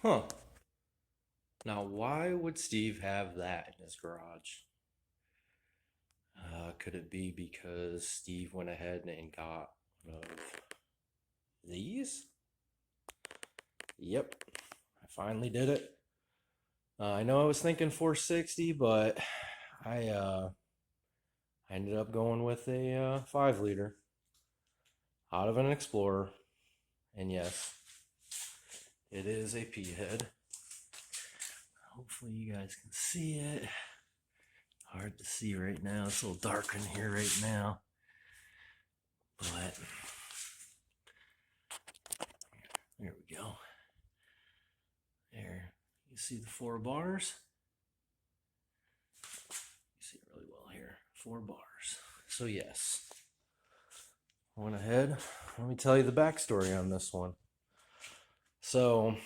Huh. Now, why would Steve have that in his garage? Could it be because Steve went ahead and got one of these? Yep, I finally did it. I know I was thinking 460, but I ended up going with a 5 liter out of an Explorer. And yes, it is a P head. Hopefully, you guys can see it. Hard to see right now. It's a little dark in here right now. But there we go. There. You see the 4 bars? You see it really well here. 4 bars. So, yes. I went ahead. Let me tell you the backstory on this one. So,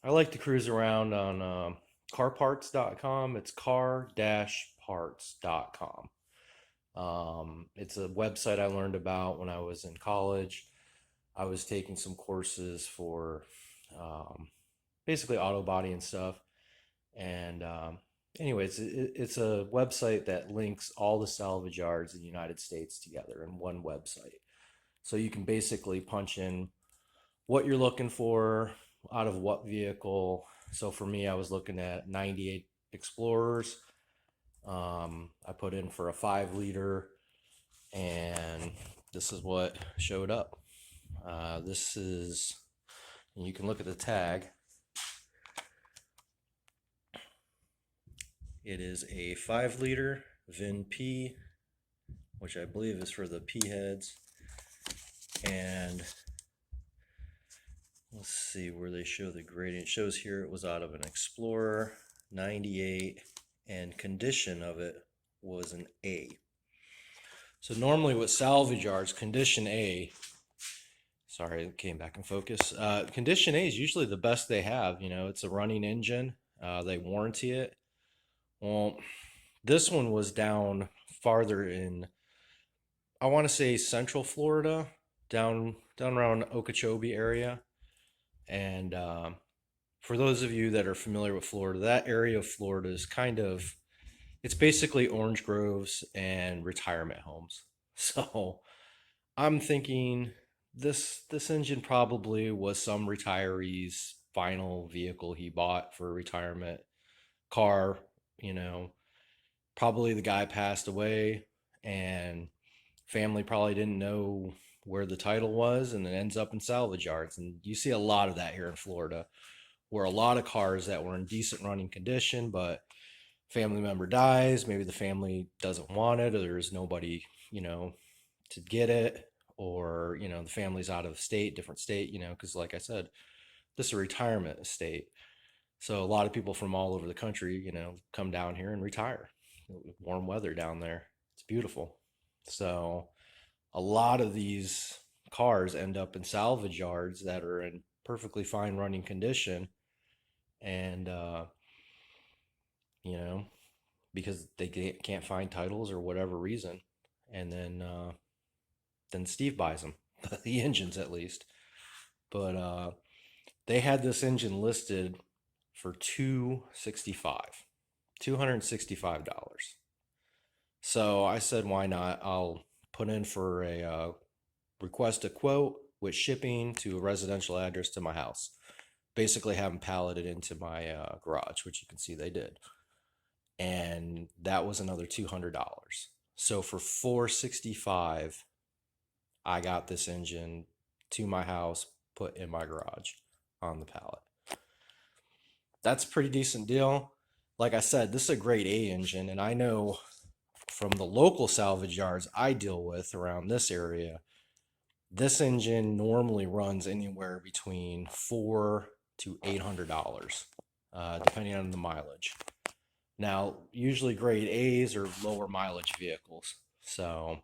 I like to cruise around on carparts.com. It's car-parts.com. It's a website I learned about when I was in college. I was taking some courses for basically auto body and stuff. And anyways, it's a website that links all the salvage yards in the United States together in one website. So you can basically punch in what you're looking for out of what vehicle. So for me, I was looking at 98 Explorers. I put in for a 5 liter, and this is what showed up. This is, and you can look at the tag. It is a 5 liter VIN P, which I believe is for the P heads. And let's see where they show the gradient. It shows here it was out of an Explorer 98, and condition of it was an A. So normally with salvage yards, condition A, sorry, it came back in focus. Condition A is usually the best they have. You know, it's a running engine. They warranty it. Well, this one was down farther in, I want to say Central Florida, down around Okeechobee area. And for those of you that are familiar with Florida, that area of Florida is kind of, it's basically orange groves and retirement homes. So I'm thinking this engine probably was some retiree's final vehicle he bought for a retirement car. You know, probably the guy passed away, and family probably didn't know where the title was, and it ends up in salvage yards. And you see a lot of that here in Florida, where a lot of cars that were in decent running condition, but family member dies, maybe the family doesn't want it, or there's nobody, you know, to get it, or, you know, the family's out of state, different state, you know, because like I said, this is a retirement estate. So a lot of people from all over the country, you know, come down here and retire. Warm weather down there. It's beautiful. So a lot of these cars end up in salvage yards that are in perfectly fine running condition. And, you know, because they can't find titles or whatever reason. And then Steve buys them, the engines at least. But they had this engine listed for $265. So I said, why not? I'll put in for a request a quote with shipping to a residential address to my house. Basically, have them palleted into my garage, which you can see they did. And that was another $200. So for $465, I got this engine to my house, put in my garage on the pallet. That's a pretty decent deal. Like I said, this is a grade A engine, and I know from the local salvage yards I deal with around this area, this engine normally runs anywhere between $400 to $800, depending on the mileage. Now, usually grade A's are lower mileage vehicles. So,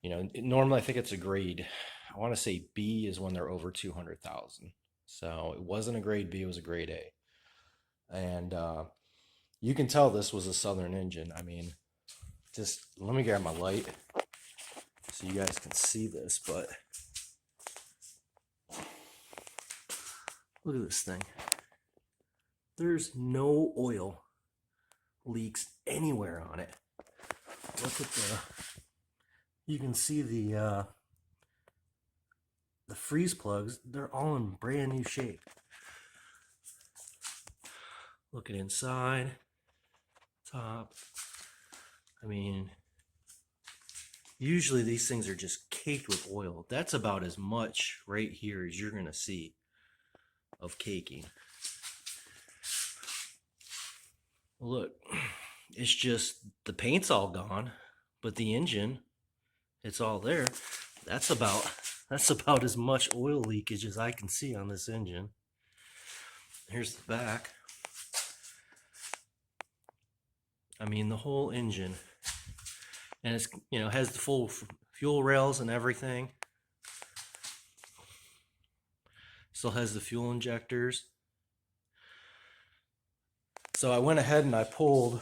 you know, normally I think it's a grade, I want to say B is when they're over 200,000. So it wasn't a grade B, it was a grade A. And you can tell this was a Southern engine. I mean, just let me grab my light so you guys can see this, but look at this thing. There's no oil leaks anywhere on it. Look at you can see the freeze plugs. They're all in brand new shape. Look at inside, top. I mean, usually these things are just caked with oil. That's about as much right here as you're gonna see of caking. Look, it's just the paint's all gone, but the engine, it's all there. That's about as much oil leakage as I can see on this engine. Here's the back. I mean, the whole engine, and it's, you know, has the full fuel rails and everything. Still has the fuel injectors. So I went ahead and I pulled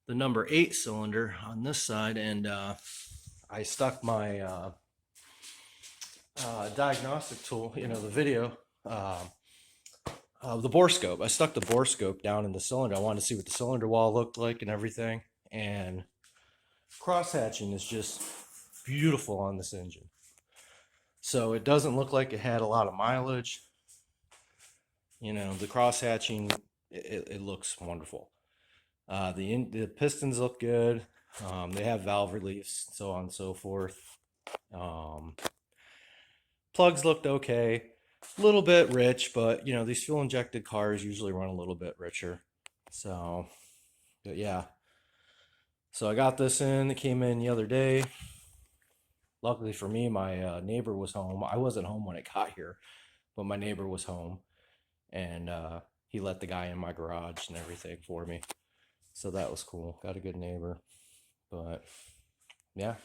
the number 8 cylinder on this side, and I stuck my diagnostic tool, you know, the video, the bore scope. I stuck the bore scope down in the cylinder. I wanted to see what the cylinder wall looked like and everything. And cross hatching is just beautiful on this engine. So it doesn't look like it had a lot of mileage. You know, the cross hatching, it looks wonderful. The pistons look good. They have valve reliefs, so on and so forth. Plugs looked okay. A little bit rich, but you know, these fuel injected cars usually run a little bit richer. So, but yeah. So I got this in. It came in the other day. Luckily for me, my neighbor was home. I wasn't home when it got here, but my neighbor was home, and he let the guy in my garage and everything for me. So that was cool. Got a good neighbor. But yeah,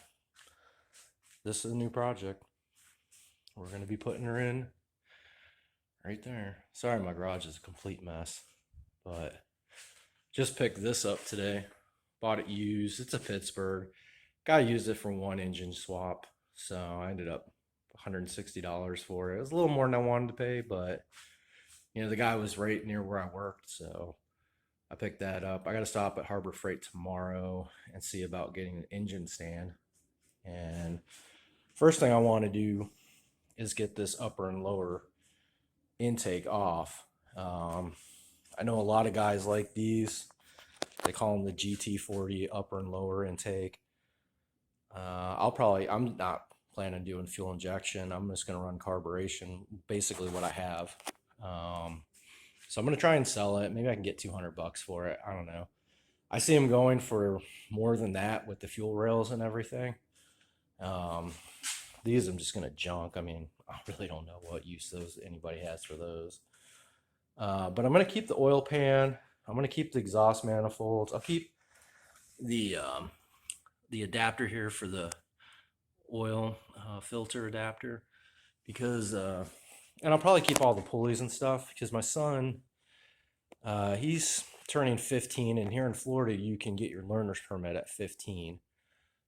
this is a new project. We're going to be putting her in right there. Sorry, my garage is a complete mess, but just picked this up today. Bought it used. It's a Pittsburgh. Guy used it for one engine swap, so I ended up $160 for it. It was a little more than I wanted to pay, but you know, the guy was right near where I worked, so I picked that up. I got to stop at Harbor Freight tomorrow and see about getting an engine stand. And first thing I want to do is get this upper and lower intake off. I know a lot of guys like these. They call them the GT40 upper and lower intake. I'm not planning on doing fuel injection. I'm just going to run carburation, basically what I have. So I'm going to try and sell it. Maybe I can get $200 for it. I don't know. I see them going for more than that with the fuel rails and everything. These I'm just going to junk. I mean, I really don't know what use anybody has for those. But I'm going to keep the oil pan. I'm going to keep the exhaust manifolds. I'll keep the adapter here for the oil filter adapter, because and I'll probably keep all the pulleys and stuff, because my son, he's turning 15, and here in Florida you can get your learner's permit at 15.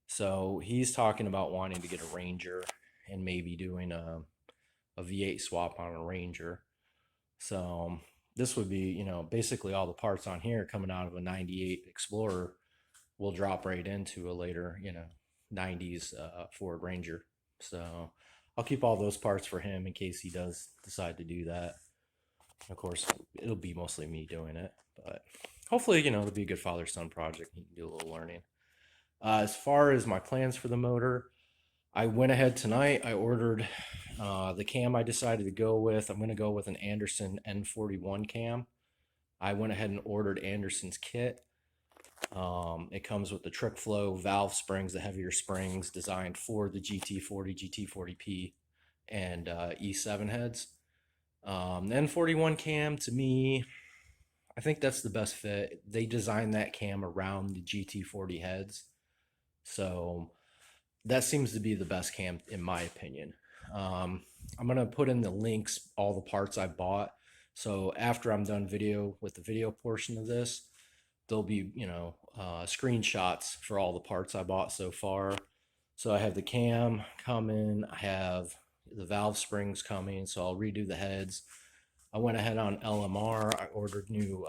So he's talking about wanting to get a Ranger and maybe doing a V8 swap on a Ranger. So this would be, you know, basically all the parts on here coming out of a 98 Explorer will drop right into a later, you know, 90s Ford Ranger. So I'll keep all those parts for him in case he does decide to do that. Of course, it'll be mostly me doing it, but hopefully, you know, it'll be a good father-son project. He can do a little learning. As far as my plans for the motor, I went ahead tonight. I ordered the cam I decided to go with. I'm going to go with an Anderson N41 cam. I went ahead and ordered Anderson's kit. It comes with the trick flow valve springs, the heavier springs designed for the GT40, GT40P, and E7 heads. The N41 cam, to me, I think that's the best fit. They designed that cam around the GT40 heads, so that seems to be the best cam in my opinion. I'm gonna put in the links, all the parts I bought. So after I'm done with the video portion of this, there'll be, you know, screenshots for all the parts I bought so far. So I have the cam coming, I have the valve springs coming, so I'll redo the heads. I went ahead on LMR. I ordered new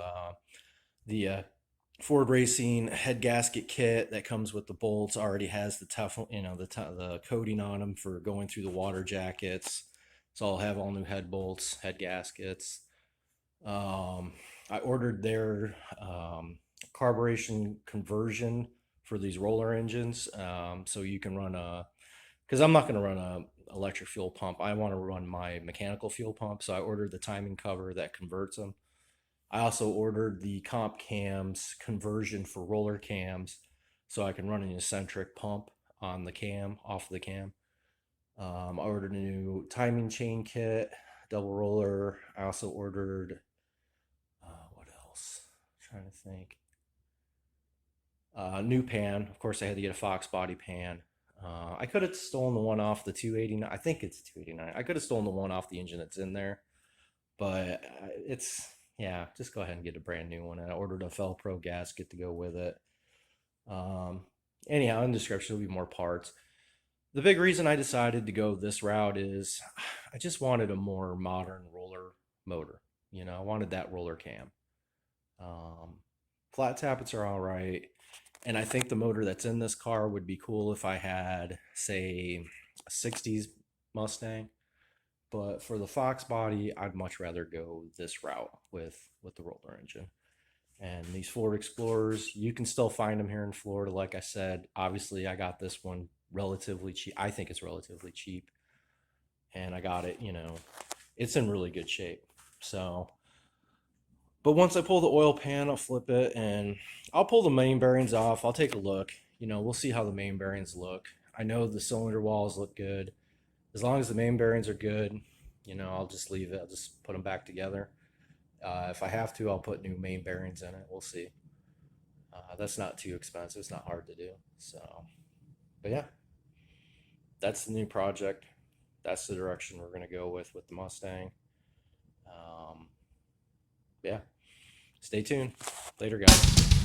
the Ford Racing head gasket kit that comes with the bolts. Already has the tough, the coating on them for going through the water jackets. So I'll have all new head bolts, head gaskets. I ordered their carburation conversion for these roller engines. So you can run because I'm not going to run a electric fuel pump. I want to run my mechanical fuel pump. So I ordered the timing cover that converts them. I also ordered the comp cams conversion for roller cams so I can run an eccentric pump on the cam, off the cam. I ordered a new timing chain kit, double roller. I also ordered, what else? I'm trying to think. New pan. Of course, I had to get a Fox body pan. I could have stolen the one off the 289. I think it's 289. I could have stolen the one off the engine that's in there, but it's, yeah, just go ahead and get a brand new one. And I ordered a Felpro gasket to go with it. Um, Anyhow, in the description will be more parts. The big reason I decided to go this route is I just wanted a more modern roller motor. I wanted that roller cam. Um, Flat tappets are all right. And I think the motor that's in this car would be cool if I had, say, a 60s Mustang. But for the Fox body, I'd much rather go this route with the roller engine. And these Ford Explorers, you can still find them here in Florida. Like I said, obviously I got this one relatively cheap. I think it's relatively cheap. And I got it, it's in really good shape. So, but once I pull the oil pan, I'll flip it and I'll pull the main bearings off. I'll take a look. We'll see how the main bearings look. I know the cylinder walls look good. As long as the main bearings are good, I'll just leave it. I'll just put them back together. If I have to, I'll put new main bearings in it. We'll see. That's not too expensive. It's not hard to do. So, but yeah, that's the new project. That's the direction we're going to go with the Mustang. Um, yeah, stay tuned. Later, guys.